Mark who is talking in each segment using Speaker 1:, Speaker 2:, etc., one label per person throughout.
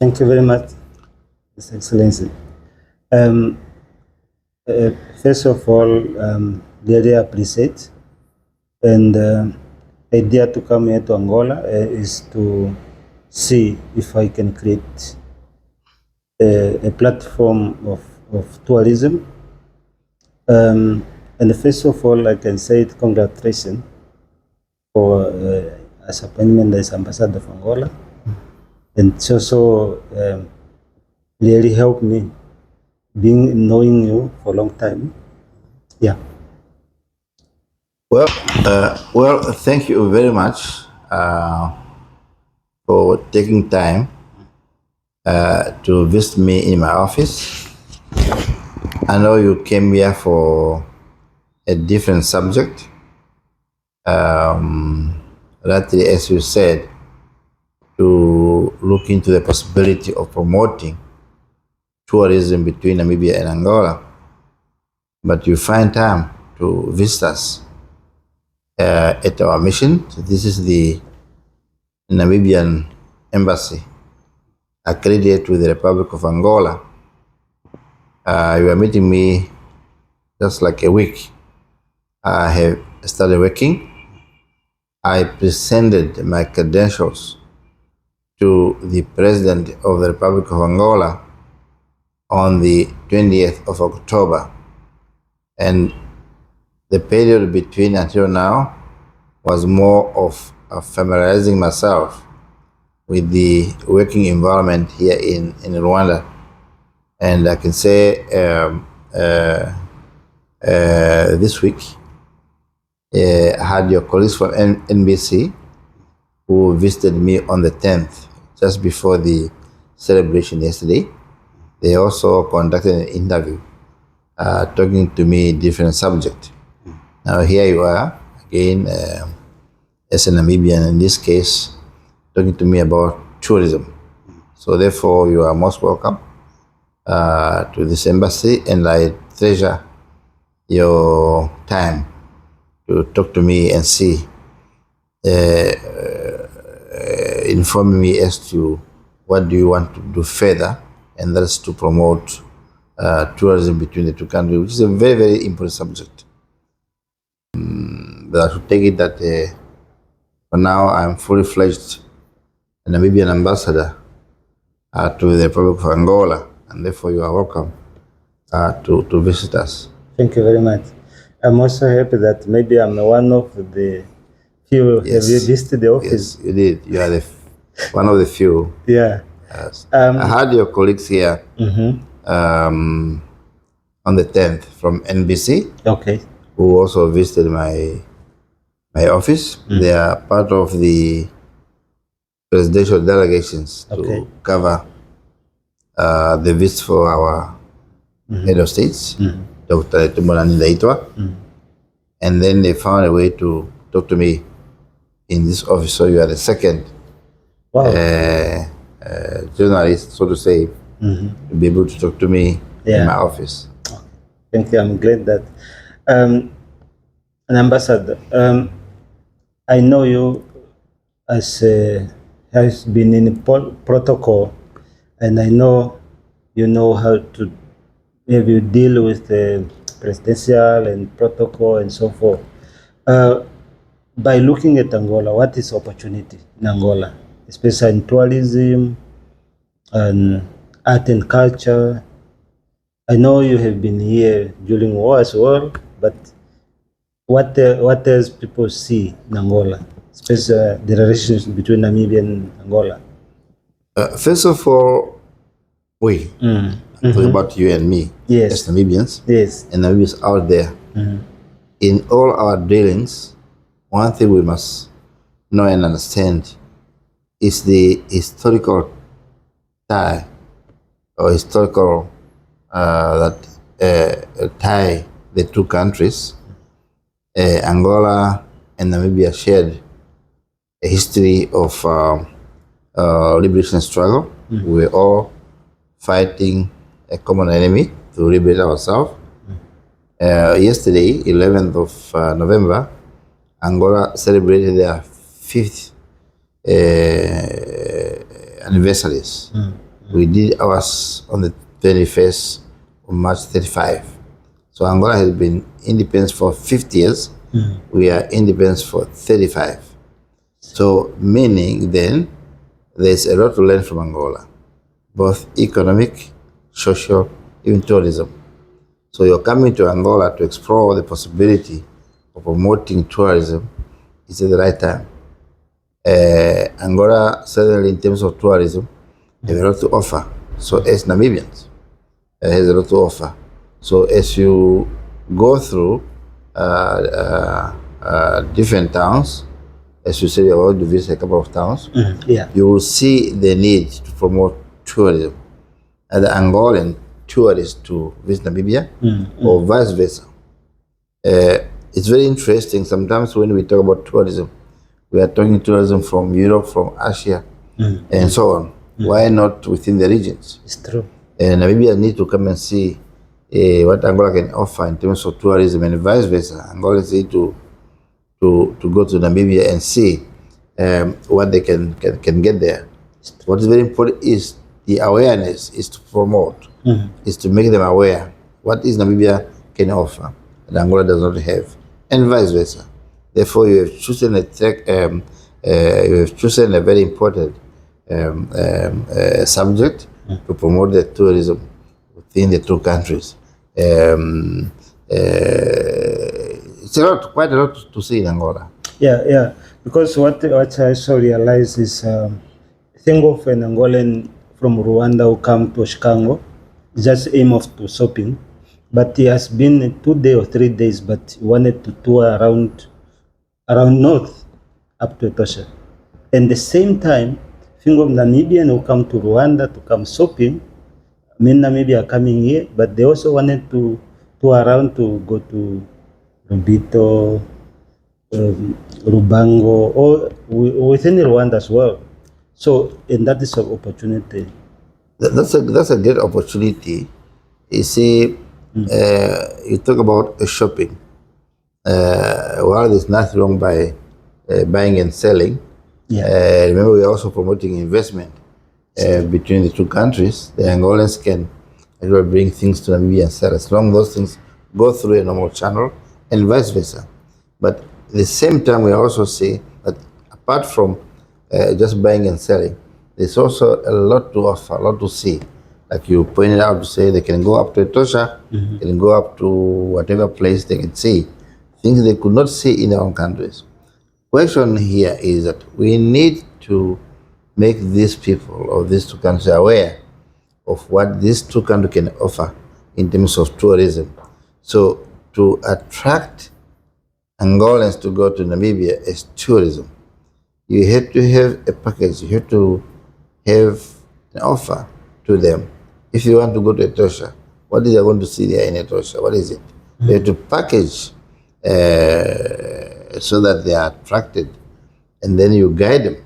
Speaker 1: Thank you very much, His Excellency. Um, First of all, really appreciate and idea to come here to Angola is to see if I can create a platform of tourism. And first of all, I can say congratulations for as appointment as Ambassador of Angola. And it's also really helped me knowing you for a long time. Yeah.
Speaker 2: Well, thank you very much for taking time to visit me in my office. I know you came here for a different subject. That, as you said, to look into the possibility of promoting tourism between Namibia and Angola. But you find time to visit us at our mission. So this is the Namibian Embassy accredited with the Republic of Angola. You are meeting me just like a week. I have started working. I presented my credentials to the President of the Republic of Angola on the 20th of October. And the period between until now was more of familiarizing myself with the working environment here in Rwanda. And I can say this week, I had your colleagues from NBC who visited me on the 10th, just before the celebration yesterday. They also conducted an interview, talking to me different subject. Now here you are, again, as a Namibian, in this case, talking to me about tourism. So therefore, you are most welcome to this embassy, and I treasure your time to talk to me and see, inform me as to what do you want to do further, and that's to promote tourism between the two countries, which is a very, very important subject. But I should take it that for now I'm fully fledged Namibian ambassador to the Republic of Angola, and therefore you are welcome to visit us.
Speaker 1: Thank you very much. I'm also happy that maybe I'm one of the few.
Speaker 2: Yes.
Speaker 1: Have you visited the office?
Speaker 2: Yes, you did. You are one of the few.
Speaker 1: Yeah.
Speaker 2: Yes. I had your colleagues here on the 10th from NBC.
Speaker 1: Okay.
Speaker 2: Who also visited my office. They are part of the presidential delegations to cover the visit for our head of states, Dr. Tutwala. And then they found a way to talk to me in this office. So you are the second journalist, so to say, to be able to talk to me in my office.
Speaker 1: Thank you. I'm glad that. An ambassador, I know you as has been in protocol, and I know you know how to maybe deal with the presidential and protocol and so forth. By looking at Angola, what is opportunity in Angola, especially in tourism and art and culture? I know you have been here during war as well, but what else people see in Angola, especially the relations between Namibia and Angola?
Speaker 2: First of all, we talk about you and me as Namibians, and Namibians out there. In all our dealings, one thing we must know and understand is the historical tie or historical that tie the two countries. Angola and Namibia shared a history of liberation struggle. We were all fighting a common enemy to liberate ourselves. Yesterday, 11th of November, Angola celebrated their 5th anniversaries We did ours on the 21st of March 35. So Angola has been independent for 50 years. We are independent for 35. So meaning then there's a lot to learn from Angola, both economic, social, even tourism. So you're coming to Angola to explore the possibility of promoting tourism. It's at the right time. Angola, certainly in terms of tourism, has a lot to offer. So as Namibians, has a lot to offer. So as you go through different towns, as you said, you're going to visit a couple of towns, you will see the need to promote tourism. Either Angolan tourists to visit Namibia or vice versa. It's very interesting. Sometimes when we talk about tourism, we are talking tourism from Europe, from Asia, and so on. Why not within the regions?
Speaker 1: It's true.
Speaker 2: And Namibia need to come and see what Angola can offer in terms of tourism and vice versa. Angolans need to go to Namibia and see what they can get there. What is very important is the awareness, is to promote, is to make them aware what is Namibia can offer that Angola does not have, and vice versa. Therefore, you have chosen a very important subject to promote the tourism within the two countries. It's quite a lot to see in Angola.
Speaker 1: Yeah. Because what I also realize is, think of an Angolan from Rwanda who come to Chicago, just aim off to shopping, but he has been 2 days or 3 days, but he wanted to tour around north up to Etosha. And the same time, think of Namibian who come to Rwanda to come shopping. Namibia are coming here, but they also wanted to tour around to go to Rubito, Rubango, or within Rwanda as well. So, and that is an opportunity.
Speaker 2: That's a great opportunity. You see, you talk about shopping. Well, there's nothing wrong by buying and selling. Remember, we are also promoting investment between the two countries. The Angolans can actually bring things to Namibia and sell, as long as those things go through a normal channel, and vice versa. But at the same time, we also see that apart from just buying and selling, there's also a lot to offer, a lot to see. Like you pointed out, to say they can go up to Etosha, they can go up to whatever place they can see, things they could not see in their own countries. Question here is that we need to make these people of these two countries aware of what these two countries can offer in terms of tourism. So to attract Angolans to go to Namibia as tourism, you have to have a package, you have to have an offer to them. If you want to go to Etosha, what is they going to see there in Etosha? What is it? You have to package so that they are attracted, and then you guide them.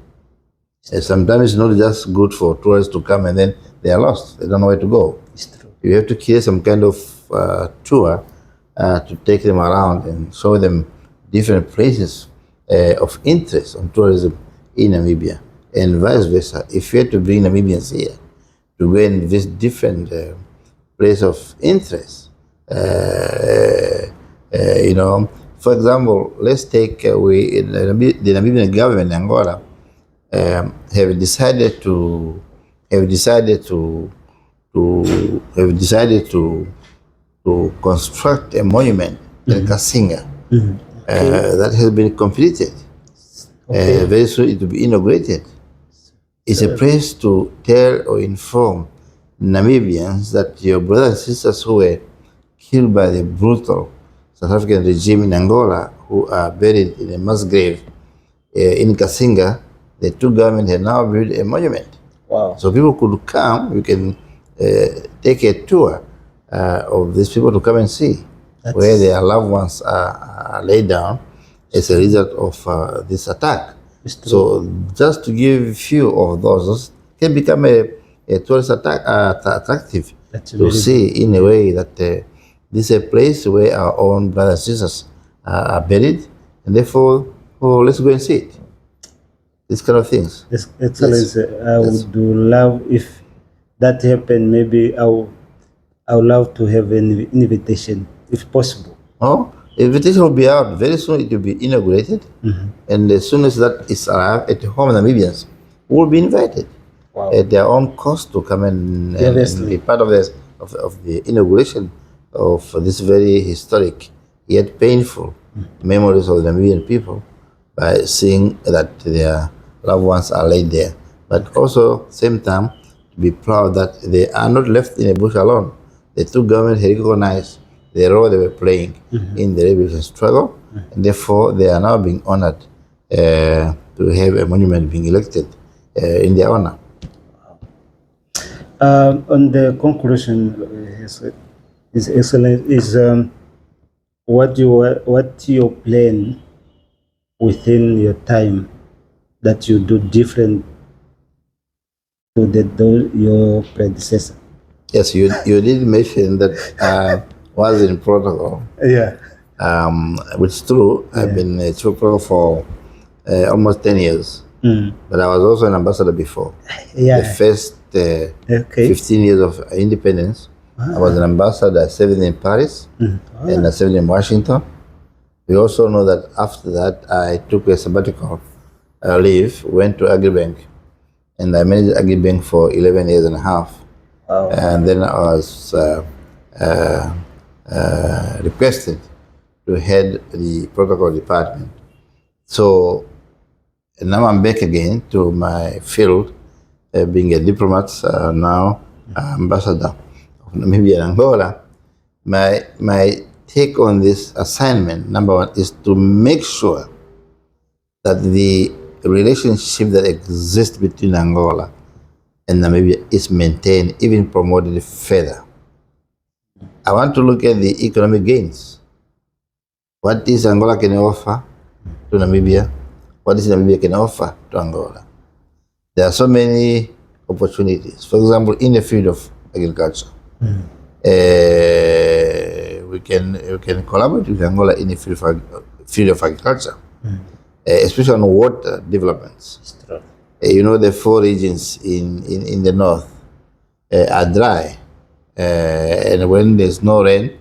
Speaker 2: And sometimes it's not just good for tourists to come and then they are lost. They don't know where to go.
Speaker 1: It's true.
Speaker 2: You have to create some kind of tour to take them around and show them different places of interest on tourism in Namibia, and vice versa. If you have to bring Namibians here to go and visit different places of interest, for example, let's take the Namibian government in Angola have decided to construct a monument in Kasinga that has been completed. Very soon it will be inaugurated. It's a place to tell or inform Namibians that your brothers and sisters who were killed by the brutal South African regime in Angola, who are buried in a mass grave in Kasinga, the two governments have now built a monument.
Speaker 1: Wow.
Speaker 2: So people could come, you can take a tour of these people to come and see where their loved ones are laid down as a result of this attack. So just to give a few of those can become a tourist attractive to see in a way that this is a place where our own brothers and sisters are buried, and therefore, let's go and see it. These kind of things.
Speaker 1: Excellency, I would love if that happen, maybe I would love to have an invitation if possible.
Speaker 2: Oh, invitation will be out very soon. It will be inaugurated, and as soon as that is arrived at home, Namibians will be invited at their own cost to come and be part of this of the inauguration of this very historic yet painful memories of the Namibian people by seeing that their loved ones are laid there, but also same time to be proud that they are not left in a bush alone. The two governments recognized the role they were playing in the liberation struggle, and therefore they are now being honored to have a monument being elected in their honor.
Speaker 1: On the conclusion, His Excellency, is what your plan within your time that you do different to your predecessor?
Speaker 2: Yes, you did mention that was in protocol.
Speaker 1: Yeah.
Speaker 2: Which is true. I've been a chief protocol for almost 10 years, but I was also an ambassador before.
Speaker 1: Yeah.
Speaker 2: The first 15 years of independence, I was an ambassador. I served in Paris and I served in Washington. We also know that after that, I took a sabbatical leave, went to Agribank, and I managed Agribank for 11 years and a half.
Speaker 1: Wow.
Speaker 2: And then I was requested to head the protocol department. So now I'm back again to my field, being a diplomat, now ambassador of Namibia and Angola. My take on this assignment, number one, is to make sure that the relationship that exists between Angola and Namibia is maintained, even promoted further. I want to look at the economic gains. What is Angola can offer to Namibia? What is Namibia can offer to Angola? There are so many opportunities. For example, in the field of agriculture, we can collaborate with Angola in the field of agriculture, especially on water developments. You know, the 4 regions in the north are dry, and when there's no rain,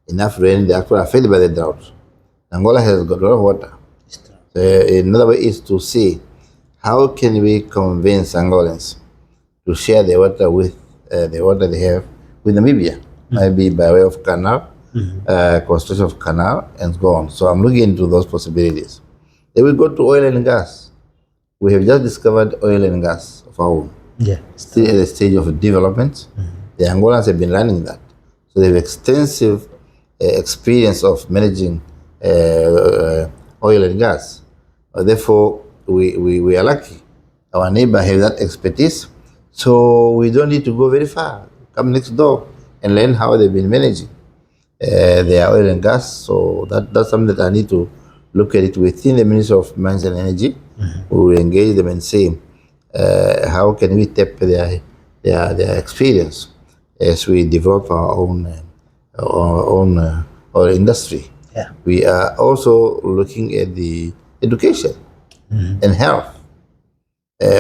Speaker 2: enough rain, they actually are affected by the drought. Angola has got a lot of water. So another way is to see how can we convince Angolans to share the water with the water they have with Namibia, maybe by way of canal, construction of canal, and so on. So I'm looking into those possibilities. Then we go to oil and gas. We have just discovered oil and gas of our own.
Speaker 1: Yeah.
Speaker 2: Still at the stage of development. The Angolans have been learning that. So they have extensive experience of managing oil and gas. Therefore, we are lucky. Our neighbor has that expertise, so we don't need to go very far. Come next door and learn how they've been managing their oil and gas. So that's something that I need to look at it within the Ministry of Mines and Energy. We will engage them and say, how can we tap their experience as we develop our own oil industry.
Speaker 1: Yeah.
Speaker 2: We are also looking at the education and health.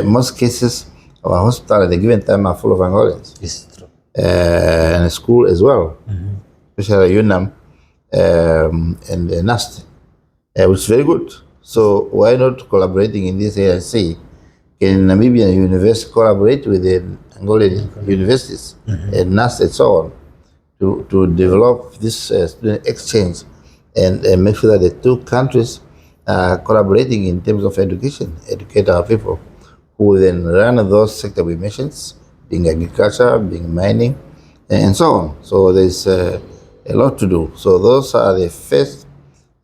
Speaker 2: Most cases, our hospital at a given time are full of Angolans.
Speaker 1: It's true.
Speaker 2: And school as well, especially UNAM and NAST, which is very good. So why not collaborating in this area and see, can Namibian university collaborate with the Angolan universities and NAST and so on to develop this student exchange and make sure that the two countries are collaborating in terms of education, educate our people who then run those sectors we mentioned, being agriculture, being mining, and so on. So there's a lot to do. So those are the first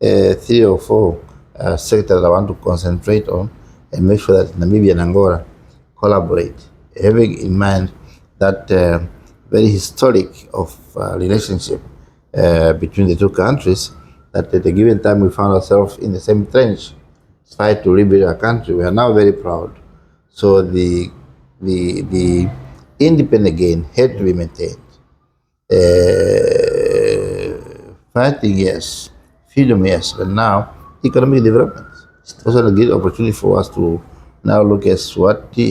Speaker 2: 3 or 4 sectors I want to concentrate on and make sure that Namibia and Angola collaborate, having in mind that very historic of relationship between the two countries, that at a given time we found ourselves in the same trench, fight to rebuild our country. We are now very proud. So the independent gain had to be maintained. Fighting, yes. Freedom, yes. But now, economic development. It's also a good opportunity for us to now look at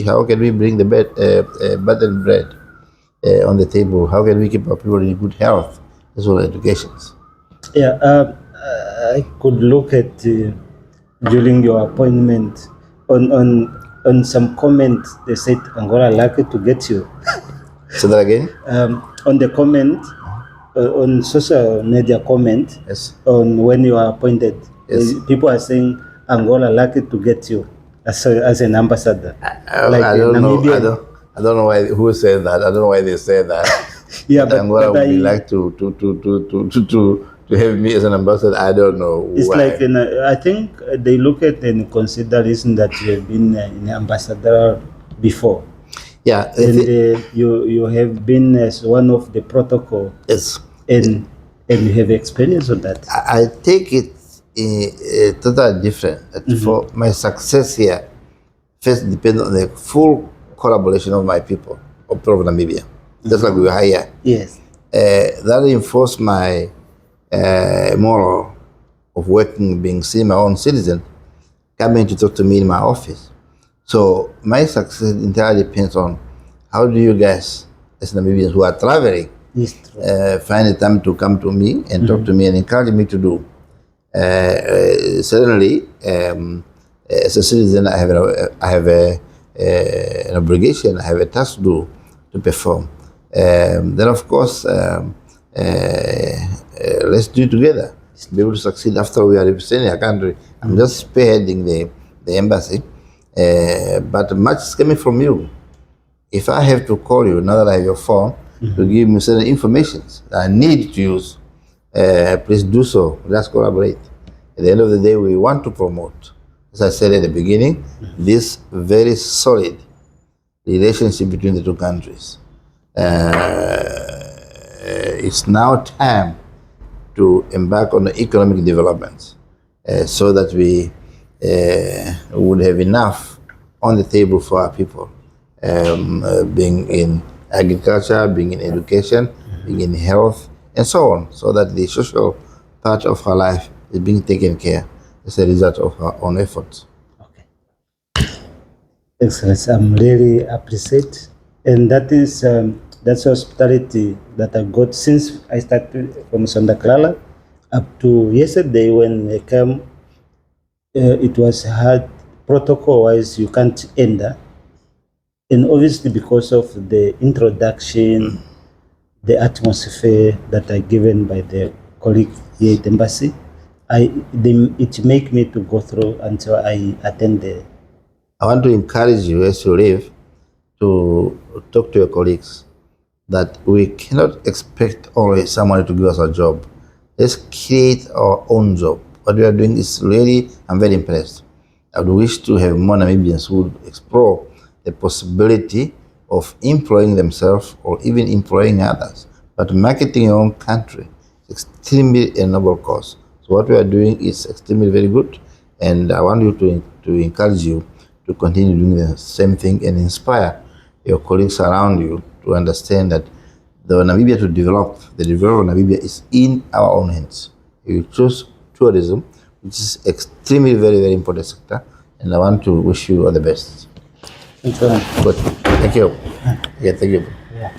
Speaker 2: how can we bring the butter and bread on the table. How can we keep our people in good health as well as education?
Speaker 1: Yeah, I could look at during your appointment on some comments. They said Angola lucky to get you.
Speaker 2: Say that again?
Speaker 1: On the comment, on social media comment,
Speaker 2: Yes.
Speaker 1: on when you are appointed,
Speaker 2: Yes.
Speaker 1: people are saying Angola lucky to get you as an ambassador.
Speaker 2: I don't know. I don't know why who said that. I don't know why they said that.
Speaker 1: Yeah,
Speaker 2: but Angola would be
Speaker 1: I,
Speaker 2: like to have me as an ambassador. I don't know
Speaker 1: it's
Speaker 2: why.
Speaker 1: like I think they look at and consider reason that you have been an ambassador before.
Speaker 2: Yeah,
Speaker 1: And you have been as one of the protocol.
Speaker 2: Yes.
Speaker 1: And you have experience on that.
Speaker 2: I take it totally different. For my success here, first depends on the full collaboration of my people of Namibia. Just like we are here.
Speaker 1: Yes.
Speaker 2: That reinforced my moral of working, being seen my own citizen, coming to talk to me in my office. So my success entirely depends on how do you guys, as Namibians who are traveling, find the time to come to me and talk to me and encourage me to do. Certainly, as a citizen, I have an obligation, I have a task to perform. Then, of course, let's do it together. Be able to succeed after we are representing a country. I'm just spearheading the embassy, but much is coming from you. If I have to call you, now that I have your phone, to give me certain information I need to use, please do so. Let's collaborate. At the end of the day, we want to promote, as I said at the beginning, this very solid relationship between the two countries. It's now time to embark on the economic developments so that we would have enough on the table for our people, being in agriculture, being in education, being in health, and so on, so that the social part of our life is being taken care as a result of our own efforts.
Speaker 1: Okay. Excellency, I'm really appreciate, and that is that's hospitality that I got since I started from Santa Clara up to yesterday when I came. It was hard protocol-wise, you can't enter, and obviously because of the introduction, the atmosphere that are given by the colleague here at the embassy, it make me to go through until I attend the.
Speaker 2: I want to encourage you as you leave to talk to your colleagues that we cannot expect always someone to give us a job. Let's create our own job. What we are doing is really, I'm very impressed. I would wish to have more Namibians who would explore the possibility of employing themselves or even employing others. But marketing your own country is extremely a noble cause. So what we are doing is extremely very good. And I want you to encourage you to continue doing the same thing and inspire your colleagues around you to understand that the Namibia to develop, the development of Namibia is in our own hands. You choose tourism, which is extremely very, very important sector, and I want to wish you all the best.
Speaker 1: Thank you.
Speaker 2: Good. Thank you. Yeah, thank you.
Speaker 1: Yeah.